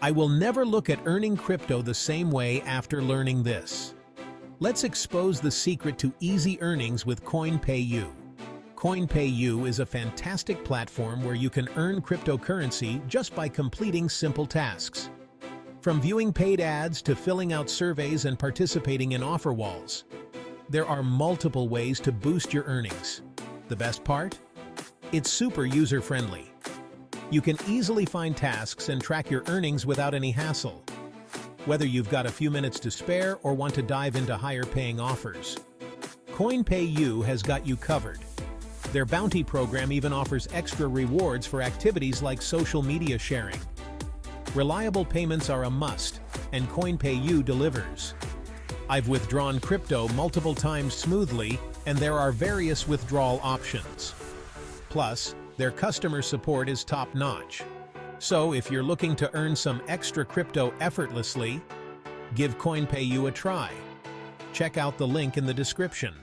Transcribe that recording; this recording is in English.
I will never look at earning crypto the same way after learning this. Let's expose the secret to easy earnings with CoinPayU. CoinPayU is a fantastic platform where you can earn cryptocurrency just by completing simple tasks. From viewing paid ads to filling out surveys and participating in offer walls, there are multiple ways to boost your earnings. The best part? It's super user-friendly. You can easily find tasks and track your earnings without any hassle. Whether you've got a few minutes to spare or want to dive into higher-paying offers, CoinPayU has got you covered. Their bounty program even offers extra rewards for activities like social media sharing. Reliable payments are a must, and CoinPayU delivers. I've withdrawn crypto multiple times smoothly, and there are various withdrawal options. Plus, their customer support is top-notch. So if you're looking to earn some extra crypto effortlessly, give CoinPayU a try. Check out the link in the description.